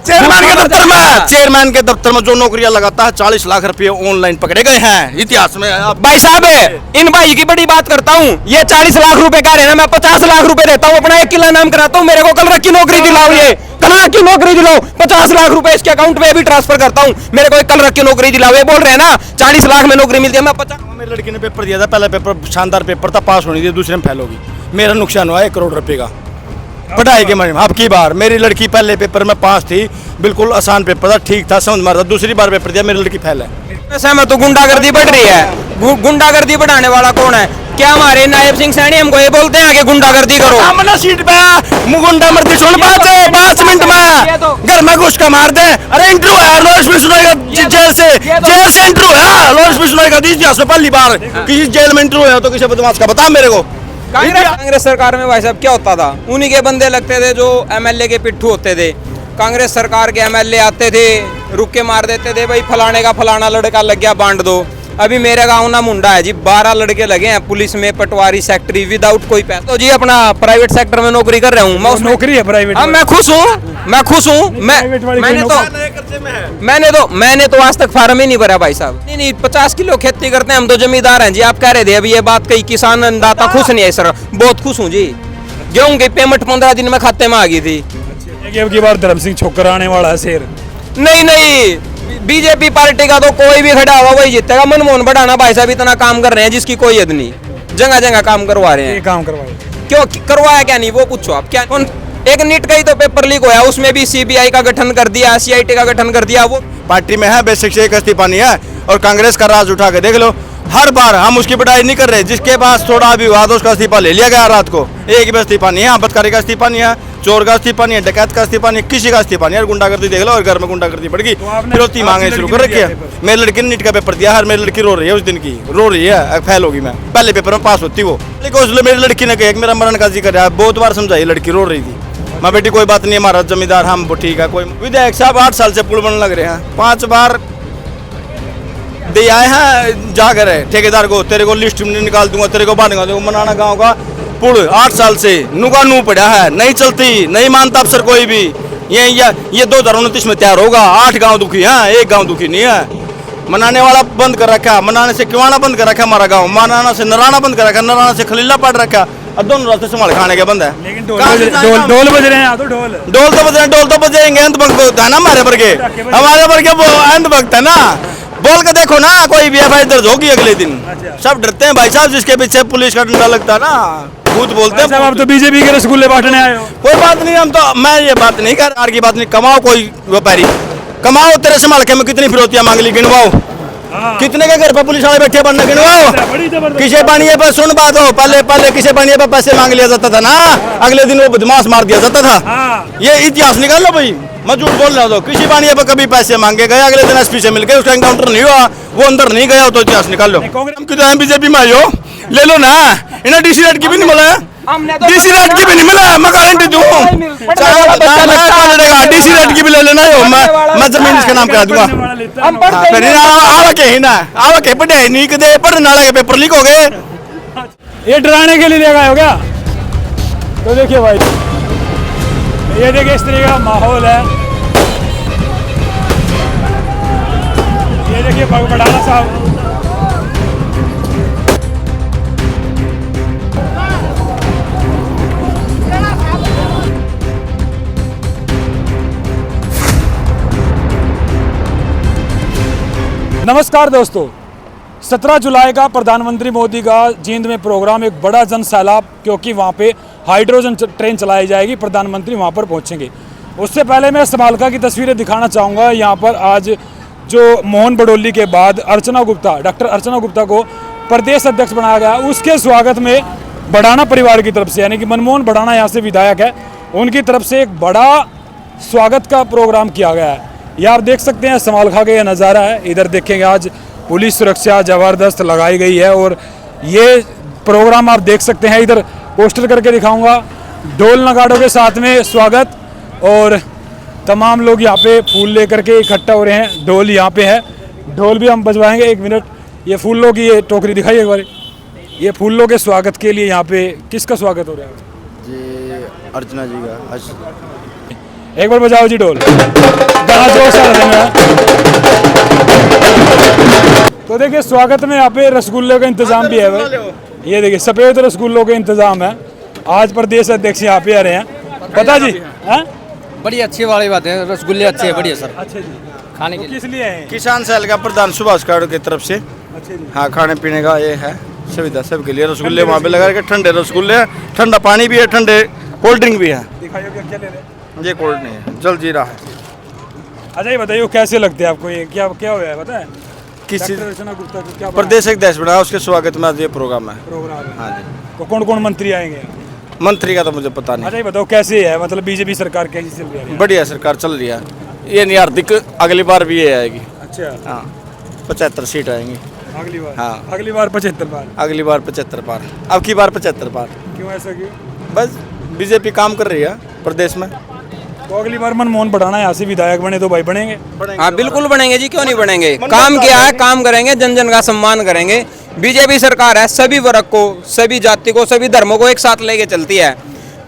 Chairman के दफ्तर में जो नौकरियां लगाता है 40 लाख रुपए ऑनलाइन पकड़े गए हैं इतिहास में। भाई साहब इन भाई की बड़ी बात करता हूँ, ये 40 लाख रुपए का रहे ना, मैं 50 लाख रुपए देता हूँ, अपना 1 किला नाम कराता हूँ, मेरे को कल की नौकरी दिलाओ, ये कल की नौकरी दिलाओ, 50 लाख रुपए इसके अकाउंट में भी ट्रांसफर करता हूँ, मेरे को कल की नौकरी दिलाओ। ये बोल रहे हैं ना 40 लाख में नौकरी मिलती है, मैं 50। मेरी लड़की ने पेपर दिया था, पहला पेपर शानदार पेपर था, पास होनी थी, दूसरे में फेल होगी। मेरा नुकसान हुआ 1 करोड़ रुपए का पढ़ाई के मामले में। अब की बार मेरी लड़की पहले पेपर में पास थी, बिल्कुल आसान पेपर था, ठीक था, समझ मारा। दूसरी बार पेपर दिया, मेरी लड़की फेल है। सहमत तो गुंडागर्दी बढ़ रही है, गुंडागर्दी बढ़ाने वाला कौन है? क्या हमारे नायब सिंह सैनी हमको ये बोलते हैं कि गुंडागर्दी करो? सामने सीट पे गुंडागर्दी सुन 5 मिनट में घर में घुस के मार दे। अरे इंटरव्यू है, लॉयर्स भी सुनाएगा जेल से इंटरव्यू है, लॉयर्स भी सुनाएगा। इतिहास में पहली बार किसी जेल में इंटरव्यू है तो किसी बदमाश का बता मेरे को। कांग्रेस सरकार में भाई साहब क्या होता था? उन्हीं के बंदे लगते थे जो एमएलए के पिट्ठू होते थे। कांग्रेस सरकार के एमएलए आते थे, रुक के मार देते थे, भाई फलाने का फलाना लड़का लग गया, बांट दो। अभी मेरे गांव ना मुंडा है जी, 12 लड़के लगे हैं पुलिस में, पटवारी सेक्रेटरी, विदाउट कोई पैसा। तो जी अपना प्राइवेट सेक्टर में नौकरी कर रहा हूँ मैं, नौकरी है प्राइवेट। हाँ मैं खुश हूँ। मैंने तो आज तक फार्म ही नहीं भरा भाई साहब। नहीं 50 किलो खेती करते हैं हम तो, जमींदार हैं जी। आप कह रहे थे अभी ये बात, कई किसान अन्नदाता खुश नहीं है सर, बहुत खुश हूँ जी। गेहूं की पेमेंट 15 दिन में खाते में आ गई थी। की बार धर्म सिंह छोकर आने वाला है शेर। नहीं बीजेपी पार्टी का तो कोई भी खड़ा होगा वही जीतेगा। मनमोहन बढ़ाना भाई साहब इतना काम कर रहे हैं जिसकी कोई हद नहीं, जगह जगह काम करवा रहे हैं। काम करवाए क्यों करवाया क्या नहीं वो पूछो आप। क्या एक नीट का ही तो पेपर लीक होया, उसमें भी सीबीआई का गठन कर दिया, सीआईटी का गठन कर दिया। वो पार्टी में है, बेसिक से एक इस्तीफा नहीं है। और कांग्रेस का राज उठा के देख लो, हर बार हम उसकी बढ़ाई नहीं कर रहे। जिसके पास थोड़ा भी हुआ तो उसका इस्तीफा ले लिया गया रात को। एक भी इस्तीफा नहीं है, बदकारी का इस्तीफा नहीं है, चोर का इस्तीफा नहीं है, डकैत का इस्तीफा नहीं है, किसी का इस्तीफा नहीं है। गुंडागर्दी देख लो, और घर में गुंडागर्दी बढ़ गई, फिरौती मांगे शुरू कर रखी है। मेरी लड़की ने नीट का पेपर दिया, हर मेरी लड़की रो रही है, उस दिन की रो रही है, फेल होगी। मैं पहले पेपर में पास होती वो, लेकिन मेरी लड़की ने कहा मेरा मरण का जिक्र है, बहुत बार समझाई, लड़की रो रही थी। मैं बेटी कोई बात नहीं, हमारा जमींदार हम ठीक है। कोई विधायक साहब 8 साल से पुल बनने लग रहे हैं, 5 बार दे आए हैं, जा कर ठेकेदार को, तेरे को लिस्ट निकाल दूंगा, तेरे को बांध दूंगा। मनाना गांव का पुल 8 साल से नुका नू पड़ा है, नहीं चलती, नहीं मानता अफसर कोई भी। ये 2029 में तैयार होगा। 8 गांव दुखी हैं, 1 गांव दुखी नहीं है। मनाने वाला बंद कर रखा, मनाने से किवाना बंद कर रखा हमारा गांव, मनाना से नराना बंद कर रखा, नराना से खलीला पड़ रखा, और दोनों रास्ते संभाल खाने के बंद है। लेकिन ढोल बज रहे हैं, ढोल तो बजेंगे। अंत भक्त है ना हमारे वर्गे, हमारे वर्गे वो अंत भक्त है ना। बोल के देखो ना, कोई भी एफआईआर दर्ज होगी अगले दिन। सब डरते हैं भाई साहब, जिसके पीछे पुलिस का डंडा लगता है ना, भूत बोलते हैं। आप तो बीजेपी के रसगुल्ले बांटने आए हो। कोई बात नहीं, हम तो, मैं ये बात नहीं कर, की बात नहीं। कमाओ कोई व्यापारी, कमाओ, तेरे संभाल के में कितनी फिरौतियां मांग ली, गिनवाओ। कितने के घर पर पुलिस वाले बैठे बनने, गिनवाओ। किसे पानी पर सुन बात हो, पहले किसे पानी पर पैसे मांग लिया जाता था ना, अगले दिन वो बदमाश मार दिया जाता था। ये इतिहास निकाल लो भाई, मैं झूठ बोल रहा हूँ। किसी पानी पर कभी पैसे मांगे गए, अगले दिन एसपी से मिल गए, उसका एनकाउंटर नहीं हुआ, वो अंदर नहीं गया, तो इतिहास निकाल लो। हम बीजेपी में आयो, ले लो ना, इन्हें डीसी रेट की भी नहीं मिला, डीसी रेट की भी नहीं मिला, मैं गारंटी दूं। डीसी रेट की भी ले लेना, मैं जमीन इसका नाम करा दूंगा। आवा के पढ़े नहीं कदे, पढ़ने वाला के पेपर लीक हो गए। ये डराने के लिए लेगा हो क्या? तो देखिए भाई, ये देखिए इस तरह का माहौल है। ये देखिए बढ़ाना साहब, नमस्कार दोस्तों, 17 जुलाई का प्रधानमंत्री मोदी का जींद में प्रोग्राम, एक बड़ा जन सैलाब, क्योंकि वहाँ पे हाइड्रोजन ट्रेन चलाई जाएगी, प्रधानमंत्री वहाँ पर पहुँचेंगे। उससे पहले मैं समालखा की तस्वीरें दिखाना चाहूँगा। यहाँ पर आज जो मोहन बडोली के बाद डॉक्टर अर्चना गुप्ता को प्रदेश अध्यक्ष बनाया गया, उसके स्वागत में बढ़ाना परिवार की तरफ से, यानी कि मनमोहन बढ़ाना यहाँ से विधायक है, उनकी तरफ से एक बड़ा स्वागत का प्रोग्राम किया गया है। ये आप देख सकते हैं समालखा का ये नज़ारा है। इधर देखेंगे आज पुलिस सुरक्षा ज़बरदस्त लगाई गई है, और ये प्रोग्राम आप देख सकते हैं। इधर पोस्टर करके दिखाऊंगा, ढोल नगाड़ों के साथ में स्वागत, और तमाम लोग यहाँ पे फूल लेकर के इकट्ठा हो रहे हैं। ढोल यहाँ पे है, ढोल भी हम बजवाएंगे। 1 मिनट, ये फूलों की ये टोकरी दिखाइए एक बार। ये फूलों के स्वागत के लिए यहाँ पे किसका स्वागत हो रहा है? जी अर्चना जी का। एक बार बजाओ जी ढोल, गाना जोर से देना। तो देखिए स्वागत में यहाँ पे रसगुल्ले का इंतजाम भी है भाई। ये देखिए सफेद रसगुल्लों का इंतजाम है। आज प्रदेश अध्यक्ष यहाँ पे आ रहे हैं। पता जी हैं? बड़ी अच्छी वाली बात है, रसगुल्ले अच्छे हैं, बढ़िया सर अच्छा जी, खाने तो के लिए। किस लिए हैं? किसान सेल का प्रधान सुभाष कार्ड की तरफ से अच्छा जी, हाँ खाने पीने का ये है सुविधा सबके लिए। रसगुल्ले वहाँ पे लगा के ठंडे रसगुल्ले हैं, ठंडा पानी भी है, ठंडे कोल्ड ड्रिंक भी है। दिखाइए क्या क्या ले रहे हैं। ये कोल्ड नहीं है, जल जीरा है। अच्छा ये बताइए कैसे लगते हैं आपको, ये क्या क्या हुआ है पता है? किसी डॉक्टर रचना गुप्ता को क्या प्रदेश एक देश बनाया, उसके स्वागत में आज ये प्रोग्राम है। प्रोग्राम है? हाँ जी। तो कौन कौन मंत्री आएंगे? मंत्री का तो मुझे पता नहीं। अच्छा ये बताओ कैसे है, मतलब बीजेपी सरकार कैसी चल रही है? बढ़िया सरकार चल रही है, ये नहीं हार्दिक अगली बार भी ये आएगी। अच्छा हाँ 75 सीट आएंगी अगली बार? हाँ। अगली बार 75 बार? अगली बार 75 बार, अब की बार 75 बार। क्यों ऐसा क्यों? बस बीजेपी काम कर रही है प्रदेश में। तो अगली बार मनमोहन बढ़ाना यहाँ से विधायक बने तो भाई बनेंगे? हाँ बिल्कुल बनेंगे जी, क्यों नहीं बनेंगे। काम किया है, काम करेंगे, जन जन का सम्मान करेंगे। बीजेपी सरकार है, सभी वर्ग को, सभी जाति को, सभी धर्मों को एक साथ लेके चलती है।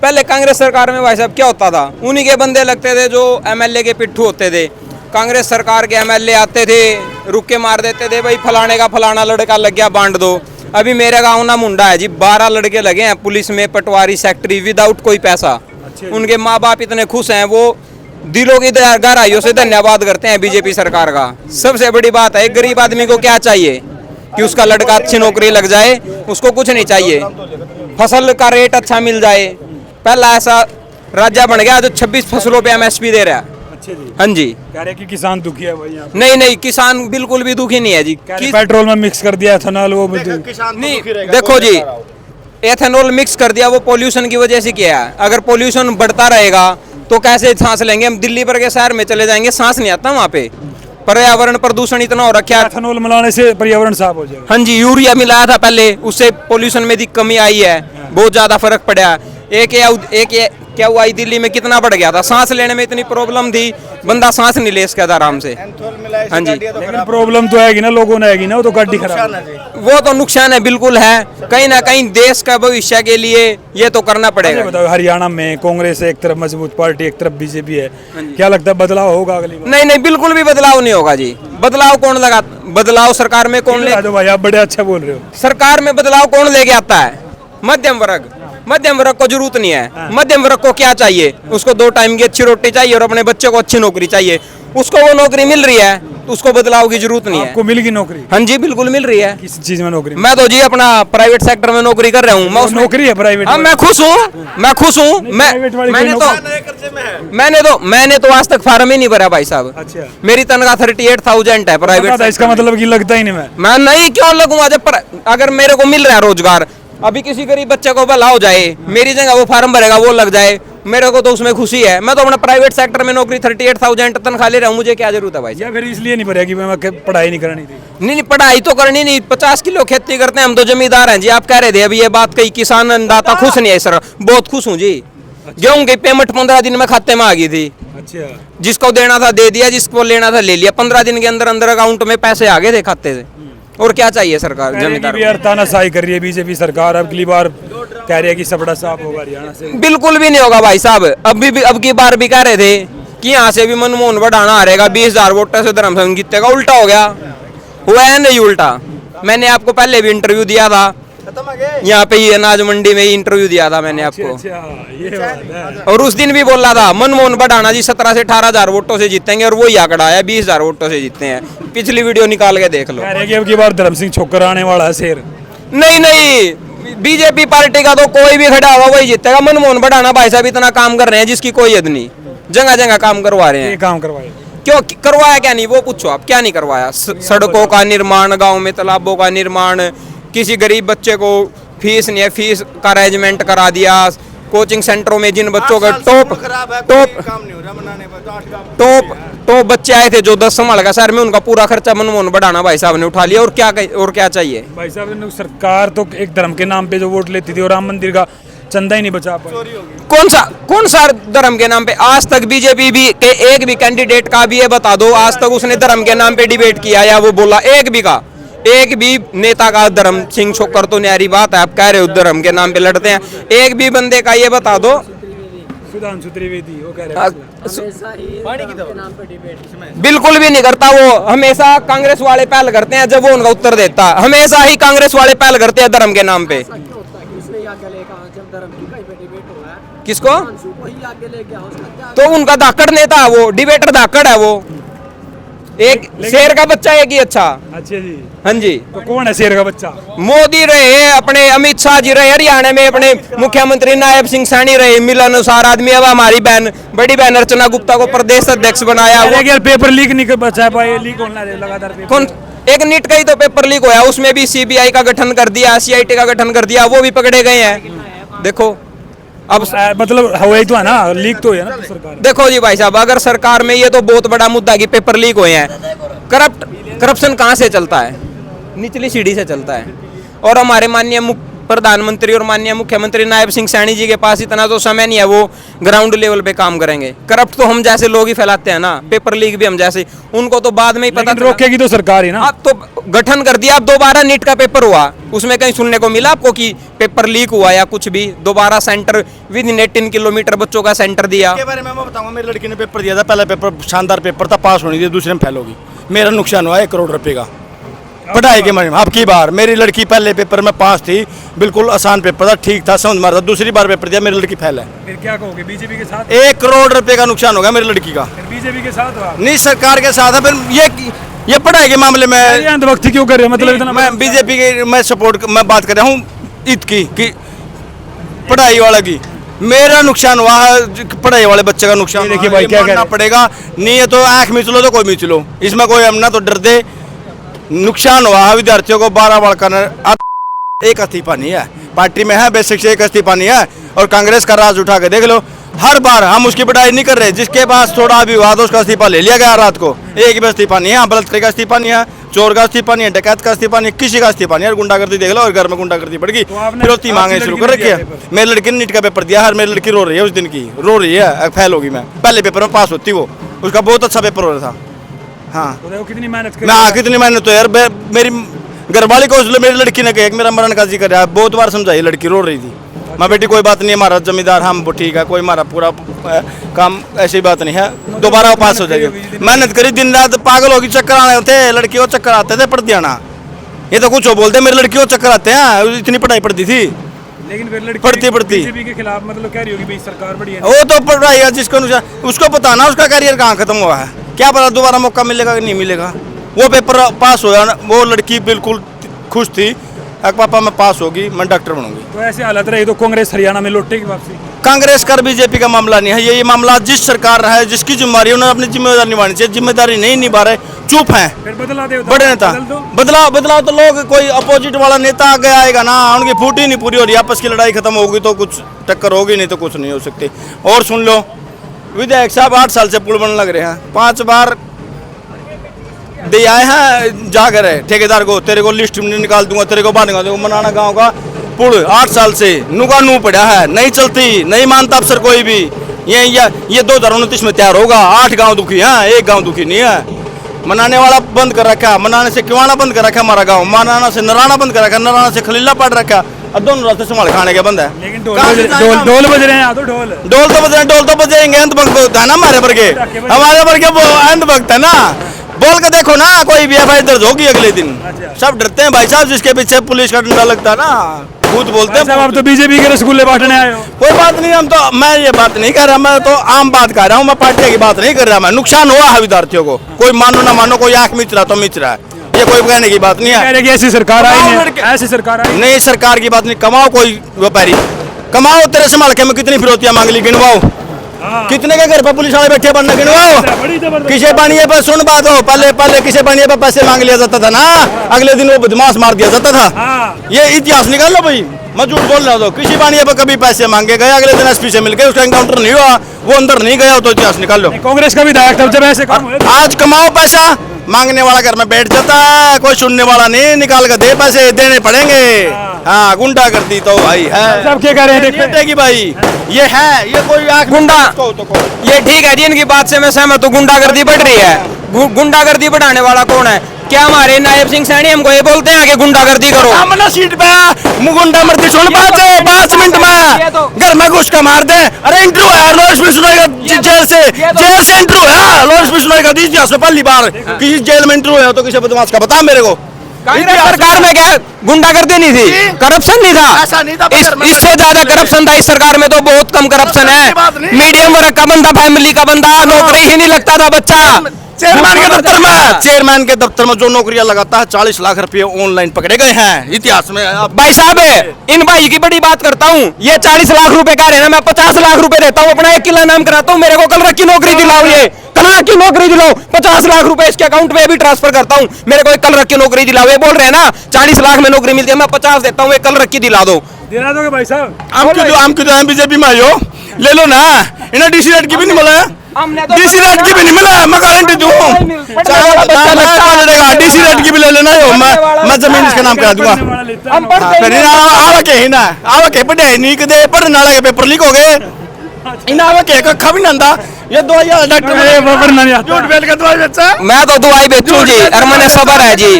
पहले कांग्रेस सरकार में भाई साहब क्या होता था, उन्हीं के बंदे लगते थे जो एमएलए के पिट्ठू होते थे। कांग्रेस सरकार के एमएलए आते थे, रुक के मार देते थे, भाई फलाने का फलाना लड़का लग गया बांट दो। अभी मेरे गाँव ना मुंडा है जी, 12 लड़के लगे हैं पुलिस में, पटवारी, सेक्रेटरी, विदाउट कोई पैसा। उनके माँ बाप इतने खुश हैं, वो दिलों की गहराइयों से धन्यवाद करते हैं बीजेपी सरकार का। सबसे बड़ी बात है, एक गरीब आदमी को क्या चाहिए कि उसका लड़का अच्छी नौकरी लग जाए, उसको कुछ नहीं चाहिए, फसल का रेट अच्छा मिल जाए। पहला ऐसा राज्य बन गया जो 26 फसलों पे एमएसपी दे रहा है। अच्छा जी, हाँ जी। कह रहे कि किसान दुखी है भाई यहाँ पे। नहीं नहीं, किसान बिल्कुल भी दुखी नहीं है जी। कह रहे पेट्रोल में मिक्स कर दिया एथेनॉल, वो नहीं देखो जी, एथेनॉल मिक्स कर दिया, वो पोल्यूशन की वजह से किया है। अगर पोल्यूशन बढ़ता रहेगा तो कैसे सांस लेंगे हम? दिल्ली पर के शहर में चले जाएंगे, सांस नहीं आता वहाँ पे। पर्यावरण प्रदूषण इतना हो रखा है। एथेनॉल मिलाने से पर्यावरण साफ हो जाएगा। हाँ जी, यूरिया मिलाया था पहले, उससे पोल्यूशन में कमी आई है, बहुत ज्यादा फर्क पड़ा। क्या हुआ दिल्ली में कितना बढ़ गया था, सांस लेने में इतनी प्रॉब्लम थी, बंदा सांस नहीं ले सकता आराम से। हाँ जी, लेकिन प्रॉब्लम तो आएगी ना, लोगों ने आएगी ना, वो तो गाड़ी खराब है। वो तो नुकसान है, बिल्कुल है। कहीं ना कहीं देश का भविष्य के लिए ये तो करना पड़ेगा। बताओ हरियाणा में कांग्रेस एक तरफ मजबूत पार्टी, एक तरफ बीजेपी है, क्या लगता है बदलाव होगा अगली बार? नहीं नहीं, बिल्कुल भी बदलाव नहीं होगा जी। बदलाव कौन लगा, बदलाव सरकार में कौन ले, भाई आप बड़े अच्छा बोल रहे हो। सरकार में बदलाव कौन लेके आता है? मध्यम वर्ग। मध्यम वर्ग को जरूरत नहीं है। मध्यम वर्ग को क्या चाहिए? उसको 2 टाइम की अच्छी रोटी चाहिए और अपने बच्चे को अच्छी नौकरी चाहिए। उसको वो नौकरी मिल रही है तो उसको बदलाव की जरूरत नहीं है। आपको मिल गई नौकरी? हाँ जी बिल्कुल मिल रही है। किस चीज में नौकरी? मैं तो जी अपना प्राइवेट सेक्टर में नौकरी कर रहा हूँ। मैं उसमें नौकरी है प्राइवेट? हाँ मैं खुश हूँ, मैं खुश हूँ। मैंने तो आज तक फार्म ही नहीं भरा भाई साहब। अच्छा, मेरी तनख्वाह 38,000 है प्राइवेट। इसका मतलब कि लगता ही नहीं मैं नहीं क्यों लगूंगा, जब अगर मेरे को मिल रहा है रोजगार, अभी किसी गरीब बच्चे को भला हो जाए, मेरी जगह वो फार्म भरेगा, वो लग जाए, मेरे को तो उसमें खुशी है। मैं तो अपना प्राइवेट सेक्टर में नौकरी 38,000 तनख्वाह ले रहा हूँ, मुझे क्या जरूरत है भाई? या फिर इसलिए नहीं भरेगा कि मैं पढ़ाई नहीं करनी थी? नहीं पढ़ाई तो करनी नहीं। 50 किलो खेती करते हैं, हम तो जमींदार हैं जी। आप कह रहे थे अभी ये बात कही, किसान अन्नदाता खुश नहीं है सर। बहुत खुश हूँ जी। गेहूं की पेमेंट 15 दिन में खाते में आ गई थी। अच्छा, जिसको देना था दे दिया, जिसको लेना था ले लिया। 15 दिन के अंदर अंदर अकाउंट में पैसे आ गए थे खाते से। और क्या चाहिए सरकार जमींदार को? तानाशाही कर रही है बीजेपी सरकार। अगली बार कह रही है कि सबड़ा साफ होगा हरियाणा से। बिल्कुल भी नहीं होगा भाई साहब। अब की बार भी कह रहे थे कि यहाँ से भी मनमोहन बढ़ाना हारेगा, 20,000 वोटों से धर्म संघ जीतेगा। उल्टा हो गया, हुआ है नहीं उल्टा। मैंने आपको पहले भी इंटरव्यू दिया था, यहाँ पे ही अनाज मंडी में ही इंटरव्यू दिया था मैंने आपको। ये बात है। और उस दिन भी बोला था मनमोहन बढ़ाना जी 17 से 18,000 वोटों से जीतेंगे, और वही आंकड़ा आया, 20,000 वोटों से जीतते हैं। पिछली वीडियो निकाल के देख लो। कह रहे कि अब की बार धर्म सिंह छोकर आने वाला है शेर। नहीं, बीजेपी पार्टी का तो कोई भी खड़ा होगा वही जीतेगा। मनमोहन बढ़ाना भाई साहब इतना काम कर रहे हैं जिसकी कोई हद नहीं, जगह जगह काम करवा रहे हैं। ये काम करवाए क्यों करवाया, क्या नहीं वो पूछो आप, क्या नहीं करवाया? सड़कों का निर्माण, गाँव में तालाबों का निर्माण, किसी गरीब बच्चे को फीस नहीं है, फीस का अरेंजमेंट करा दिया। कोचिंग सेंटरों में जिन बच्चों का टॉप बच्चे आए थे जो 10 संभाल का शहर में, उनका पूरा खर्चा मनमोहन बढ़ाना भाई साहब ने उठा लिया। और क्या चाहिए भाई साहब? ने सरकार तो एक धर्म के नाम पे जो वोट लेती थी और राम मंदिर का चंदा ही नहीं बचा पाई। कौन सा धर्म के नाम पे? आज तक बीजेपी भी के एक भी कैंडिडेट का भी ये बता दो आज तक उसने धर्म के नाम पे डिबेट किया या वो बोला? एक भी नेता का, धर्म सिंह छोकर तो न्यारी बात है, आप कह रहे हो धर्म के नाम पे लड़ते हैं, एक भी बंदे का ये बता दो सुधांशु त्रिवेदी वो कह रहे हाँ, हैं बिल्कुल भी नहीं करता वो। हमेशा कांग्रेस वाले पहल करते हैं जब वो उनका उत्तर देता है। हमेशा ही कांग्रेस वाले पहल करते हैं धर्म के नाम पे। किसको? तो उनका धाकड़ नेता है वो, डिबेटर धाकड़ है वो। एक शेर का बच्चा एक ही अच्छा। अच्छा जी, हाँ जी। तो कौन है शेर का बच्चा? मोदी रहे, अपने अमित शाह जी रहे हरियाणा में, अपने मुख्यमंत्री नायब सिंह सैनी रहे मिलानुसार आदमी। अब हमारी बहन, बड़ी बहन अर्चना गुप्ता को प्रदेश अध्यक्ष बनाया। वो यार पेपर लीक नहीं बचा पाए, लीक होना है लगातार पेपर। कौन? एक नीट का ही तो पेपर लीक हुआ, उसमें भी सीबीआई का गठन कर दिया, सीआईटी का गठन कर दिया, वो भी पकड़े गए हैं। देखो अब मतलब हुआ तो है ना, लीक तो है ना सरकार। देखो जी भाई साहब, अगर सरकार में ये तो बहुत बड़ा मुद्दा कि पेपर लीक हुए हैं। करप्शन कहाँ से चलता है? निचली सीढ़ी से चलता है। और हमारे माननीय प्रधानमंत्री और माननीय मुख्यमंत्री नायब सिंह सैनी जी के पास इतना तो समय नहीं है वो ग्राउंड लेवल पे काम करेंगे। करप्ट तो हम जैसे लोग ही फैलाते हैं ना, पेपर लीक भी हम जैसे, उनको तो बाद में ही पता। रोकेगी तो सरकार ही ना। अब तो गठन कर दिया, अब दोबारा नीट का पेपर हुआ, उसमें कहीं सुनने को मिला आपको कि पेपर लीक हुआ या कुछ भी? दोबारा सेंटर विद इन 18 किलोमीटर बच्चों का सेंटर दिया। के बारे में मैं बताऊंगा, मेरी लड़की ने पेपर दिया था, पहला पेपर शानदार पेपर था, पास होनी थी, दूसरे में फेल होगी। मेरा नुकसान हुआ 1 करोड़ रुपए का पढ़ाई के मामले में। अब की बार मेरी लड़की पहले पेपर में पास थी, बिल्कुल आसान पेपर था, ठीक था, समझ मार था। दूसरी बार पेपर दिया, मेरी लड़की फेल है। फिर क्या कहोगे? बीजेपी के साथ? 1 करोड़ रुपए का नुकसान होगा मेरी लड़की का। बीजेपी के साथ हो आप? नहीं, सरकार के साथ है। फिर ये पढ़ाई के मामले में अंधभक्ति क्यों कर रहे हो? मतलब इतना मैं बीजेपी के मैं सपोर्ट मैं बात कर रहा हूँ ईद की कि पढ़ाई वाला की। मेरा नुकसान हुआ है, पढ़ाई वाले बच्चे का नुकसान। देखिए भाई, क्या करना पड़ेगा, नहीं है तो आँख मिचलो तो कोई मिचलो, इसमें कोई हम ना तो डर दे। नुकसान हुआ है विद्यार्थियों को 12 बार एक इस्तीफा नहीं है, पार्टी में है बेसिक से एक इस्तीफा नहीं है। और कांग्रेस का राज उठा के देख लो, हर बार हम उसकी पिटाई नहीं कर रहे। जिसके पास थोड़ा भी विवाद उसका इस्तीफा ले लिया गया रात को। एक भी इस्तीफा नहीं है, बलात्कारी का इस्तीफा नहीं है, चोर का इस्तीफा नहीं है, डकैत का इस्तीफा नहीं है, किसी का इस्तीफा नहीं है। गुंडागर्दी देख लो, और घर में गुंडागर्दी बढ़ गई, फिरौती मांगे शुरू कर रखी है। मेरी लड़की ने नीट का पेपर दिया, हर मेरी लड़की रो रही है, उस दिन की रो रही है, फेल होगी। मैं पहले पेपर में पास होती, वो उसका बहुत अच्छा पेपर हो रहा था। हाँ, कितनी मेहनत कर मैं कितनी मेहनत तो यार, मेरी घरवाली को मेरी लड़की ने कहा कि मेरा मरण का जिक्र है, बहुत बार समझाई, लड़की रो रही थी। मैं बेटी कोई बात नहीं है, हमारा जमींदार हम वो ठीक है, कोई हमारा पूरा काम ऐसी बात नहीं है, दोबारा पास हो जाएगी। मेहनत करी दिन रात, पागल होगी, चक्कर आने होते, लड़की को चक्कर आते थे पढ़ दिया ना। ये तो कुछ हो बोलते, मेरी लड़की को चक्कर आते हैं, इतनी पढ़ाई पढ़ती थी। लेकिन फिर लड़की पढ़ती बीजेपी के खिलाफ मतलब कह रही होगी भाई सरकार बड़ी है। वो तो पढ़ रही है, जिसको उसको पता ना उसका करियर कहाँ खत्म हुआ है, क्या पता दोबारा मौका मिलेगा कि नहीं मिलेगा। वो पेपर पास होया, वो लड़की बिल्कुल खुश थी, पापा मैं पास होगी, मैं डॉक्टर बनूंगी। तो ऐसे हालत रही तो कांग्रेस हरियाणा में लौटेगी वापसी? कांग्रेस का बीजेपी का मामला नहीं है, ये मामला जिस सरकार रहा है, जिसकी जिम्मेदारी, उन्होंने अपनी जिम्मेदारी निभानी चाहिए। जिम्मेदारी नहीं निभा रहे, चुप हैं। फिर बदला दे बड़े नेता बदलाव तो लोग, कोई अपोजिट वाला नेता आगे आएगा ना, उनकी फूट ही नहीं पूरी हो रही, आपस की लड़ाई खत्म होगी तो कुछ टक्कर होगी, नहीं तो कुछ नहीं हो सकती। और सुन लो, विधायक साहब 8 साल से पुल बनने लग रहे हैं, 5 बार दे आए हैं, जाकर है ठेकेदार को, तेरे को लिस्ट में निकाल दूंगा, तेरे को बांटूंगा, देखो मनाना गांव का पुल 8 साल से नुका नू पड़ा है, नहीं चलती, नहीं मानता अफसर कोई भी। ये 2029 में तैयार होगा। 8 गांव दुखी हैं, एक गांव दुखी नहीं है। मनाने वाला बंद कर रखा, मनाने से किवाना बंद कर रखा हमारा गाँव, मनाना से नराना बंद कर रखा, नराना से खलीला पड़ रखा, और दोनों रास्ते संभाल खाने के बंद है। लेकिन ढोल बज रहे हैं, तो ढोल तो बजेंगे, अंधभक्त है ना हमारे वर्गे, हमारे वर्गे अंधभक्त है ना। बोल के देखो ना, कोई भी एफआईआर दर्ज होगी अगले दिन। सब डरते हैं भाई साहब, जिसके पीछे पुलिस का डंडा लगता है ना, भूत बोलते हैं। आप तो बीजेपी के रसगुल्ले बांटने आए हो। कोई बात नहीं, हम तो, मैं ये बात नहीं कर रहा, मैं तो आम बात कर रहा हूँ, मैं पार्टी की बात नहीं कर रहा। मैं नुकसान हुआ है विद्यार्थियों को, कोई मानो ना मानो, कोई आंख मिच रहा तो मिच रहा है, ये कोई कहने की बात नहीं है। ऐसी सरकार आई नहीं, ऐसी सरकार आई नहीं, सरकार की बात नहीं। कमाओ कोई व्यापारी, कमाओ, तेरे संभाल के मैं कितनी फिरौतियां मांग ली, गिनवाओ कितने के घर पर पुलिस वाले बैठे बनने, गिनवाओ। किसे पानी पर सुन बात हो, पहले किसे पानी पर पैसे मांग लिया जाता था ना, अगले दिन वो बदमाश मार दिया जाता था। ये इतिहास निकाल लो भाई, मैं झूठ बोल रहा हूँ। किसी पानी पर कभी पैसे मांगे गए, अगले दिन एसपी से मिलके उसका एनकाउंटर नहीं हुआ, वो अंदर नहीं गया, तो इतिहास निकाल लो। कांग्रेस का विधायक तब जब ऐसे काम हुए। आज कमाओ पैसा, मांगने वाला घर में बैठ जाता है, कोई सुनने वाला नहीं, निकाल कर दे, पैसे देने पड़ेंगे। हाँ, गुंडा करती तो भाई है, सब क्या कह रहे हैं देखेगी भाई, ये है, ये कोई गुंडा, ये ठीक है जी, इनकी बात से मैं सहमत हूँ, गुंडागर्दी बढ़ रही है। गुंडागर्दी बढ़ाने वाला कौन है? क्या हमारे नायब सिंह सैनी हमको ये बोलते हैं कि गुंडागर्दी करो? सामने सीट पे मुगुंडा मर्दी सुन 5 मिनट में घर में घुस के मार दे। अरे इंटरव्यू है, लॉयर्स भी सुनेगा जेल से इंटरव्यू है, लॉयर्स भी सुनेगा। इतिहास में पहली बार किसी जेल में इंटरव्यू है तो किसी बदमाश का बता मेरे को। कांग्रेस सरकार में क्या गुंडागर्दी नहीं थी, करप्शन नहीं था? ऐसा नहीं था। इससे ज्यादा करप्शन था इस सरकार में तो बहुत कम करप्शन है। मीडियम वर्ग का बंदा, फैमिली का बंदा, नौकरी ही नहीं लगता था बच्चा। चेयरमैन के दफ्तर में जो नौकरियां लगाता है 40 लाख रुपए ऑनलाइन पकड़े गए हैं इतिहास में। भाई साहब इन भाई की बड़ी बात करता हूँ, ये 40 लाख रुपए कह रहे हैं ना, मैं 50 लाख रुपए देता हूँ, अपना 1 किला नाम कराता हूँ, मेरे को कल की नौकरी दिलाओ, ये कल की नौकरी दिलाओ, 50 लाख रुपए इसके अकाउंट में भी ट्रांसफर करता हूँ, मेरे को कल की नौकरी दिलाओ। ये बोल रहे हैं ना 40 लाख में नौकरी मिलती है, मैं 50 देता हूँ, कल की दिला दो। दिला दोगे भाई साहब? हम क्यों बीजेपी में आयो, ले लो ना। इन्हें डीसी रेट की भी नहीं मिला, डीसी रेट की भी नहीं मिला, मैं गारंटी दूं। डीसी रेट की भी ले लेना हो, मैं जमीन इसके नाम करा दूंगा। फिर आवा के ही ना, आवा के पढ़ाई नहीं कदे पर नाला के पेपर लीक हो गए। इन आवा के कखा भी नंदा, ये 2000 डॉक्टर मैं तो दवाई बेचूं जी, और मैंने सबर है जी,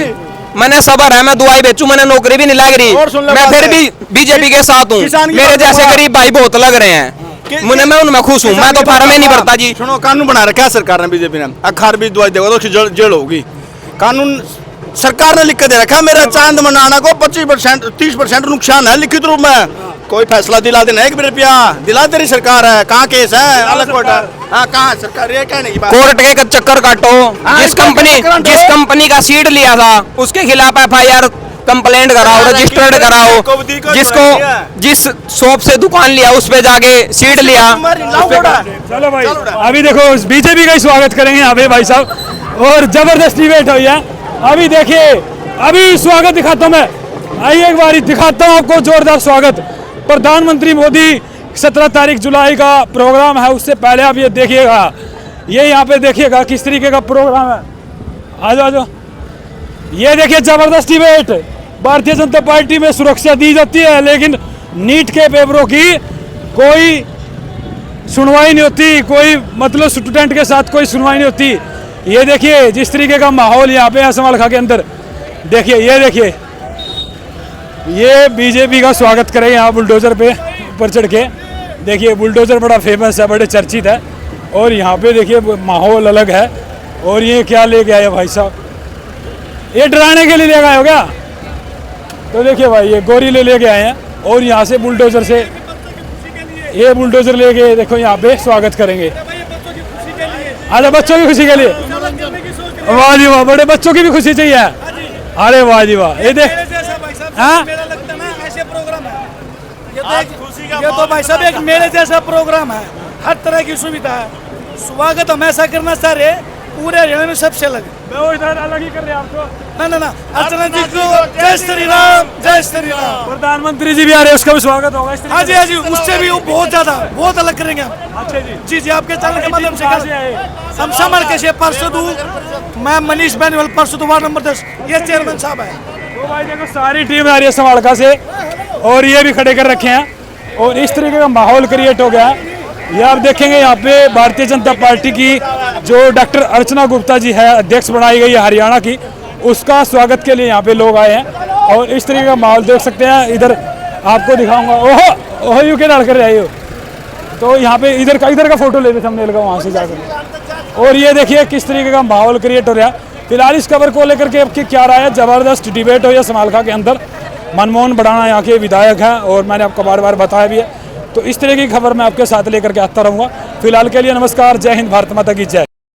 मैंने सबर है, मैं दवाई बेचूं, मैंने नौकरी भी नहीं लग रही, मैं फिर भी बीजेपी के साथ हूँ। मेरे जैसे गरीब भाई बहुत लग रहे हैं, मैं उनमें खुश हूँ, मैं तो फार्म ही नहीं भरता जी। सुनो, कानून बना रखा है सरकार ने, बीजेपी ने। अखार भी दवाई देगा तो जेल होगी। कानून सरकार ने लिख के दे रखा है। मेरा चांद मनाना को 25% 30% नुकसान है लिखित रूप में। कोई फैसला दिला देना 1 रुपया दिला तेरी सरकार है। कहाँ केस है? अलग कोर्ट है। हाँ, कहाँ सरकार? ये कहने की बात। कोर्ट के चक्कर काटो। जिस कंपनी का सीड लिया था उसके खिलाफ FIR कंप्लेंट कराओ, रजिस्टर्ड कराओ। जिस शॉप से दुकान लिया उस पे जाके सीड लिया। चलो भाई, अभी देखो बीजेपी का ही स्वागत करेंगे यहाँ पे भाई साहब, और जबरदस्त डिबेट हुई है। अभी देखिए, अभी स्वागत दिखाता हूँ मैं, आइए एक बार दिखाता हूँ आपको जोरदार स्वागत। प्रधानमंत्री मोदी 17 तारीख जुलाई का प्रोग्राम है, उससे पहले आप ये देखिएगा, ये यहाँ पे देखिएगा किस तरीके का प्रोग्राम है। आ जाओ, ये देखिए जबरदस्त डिबेट। भारतीय जनता पार्टी में सुरक्षा दी जाती है, लेकिन नीट के पेपरों की कोई सुनवाई नहीं होती, कोई मतलब स्टूडेंट के साथ कोई सुनवाई नहीं होती। ये देखिए जिस तरीके का माहौल यहाँ पे है समालखा के अंदर, देखिए ये देखिए, ये बीजेपी का स्वागत करें यहाँ बुलडोजर पे ऊपर चढ़ के। देखिए बुलडोजर बड़ा फेमस है, बड़े चर्चित है, और यहाँ पे देखिए माहौल अलग है। और ये क्या लेके आए भाई साहब, ये डराने के लिए लेके आए हो क्या? तो देखिए भाई ये गोरीले लेके आए हैं, और यहाँ से बुलडोजर से ये बुलडोजर लेके देखो यहाँ पे स्वागत करेंगे। अरे बच्चों की खुशी के लिए, वाह जी वाह, बड़े बच्चों की भी खुशी चाहिए। अरे वाह जी वाह, ये देख, हाँ ये तो भाई साहब एक मेरे जैसा प्रोग्राम है, हर तरह की सुविधा है। स्वागत हम ऐसा करना चाह रहे पूरे हरियाणा में सबसे अलग। मैं इधर अलग ही कर रहे हैं आपको। ना अर्चना जी को जय श्री राम, जय श्री राम। प्रधानमंत्री जी भी आ रहे हैं, उसका भी स्वागत होगा। हाँ जी, हाँ जी, उससे भी बहुत ज्यादा बहुत अलग करेंगे हम। अच्छा जी जी, आपके चैनल के माध्यम से हम समर कैसे परसों मैं मनीष बेनीवाल परसों वार्ड नंबर 10, ये चेयरमैन साहब है। तो भाई देखो सारी टीम आ रही है समालखा से, और ये भी खड़े कर रखे हैं, और इस तरीके का माहौल क्रिएट हो गया है। ये आप देखेंगे यहाँ पे भारतीय जनता पार्टी की जो डॉक्टर अर्चना गुप्ता जी है, अध्यक्ष बनाई गई है हरियाणा की, उसका स्वागत के लिए यहाँ पे लोग आए हैं। और इस तरीके का माहौल देख सकते हैं। इधर आपको दिखाऊंगा, ओहो यू के डाल कर रहे हो, तो यहाँ पे इधर का फोटो ले रहे थे हमने लगा वहाँ से जाकर। और ये देखिए किस तरीके का माहौल क्रिएट हो रहा है। फिलहाल इस खबर को लेकर के आपकी क्या राय है? जबरदस्त डिबेट हो या समालखा के अंदर। मनमोहन बढ़ाना यहाँ के विधायक हैं, और मैंने आपको बार बार बताया भी है। तो इस तरह की खबर मैं आपके साथ लेकर के आता रहूँगा। फिलहाल के लिए नमस्कार, जय हिंद, भारत माता की जय।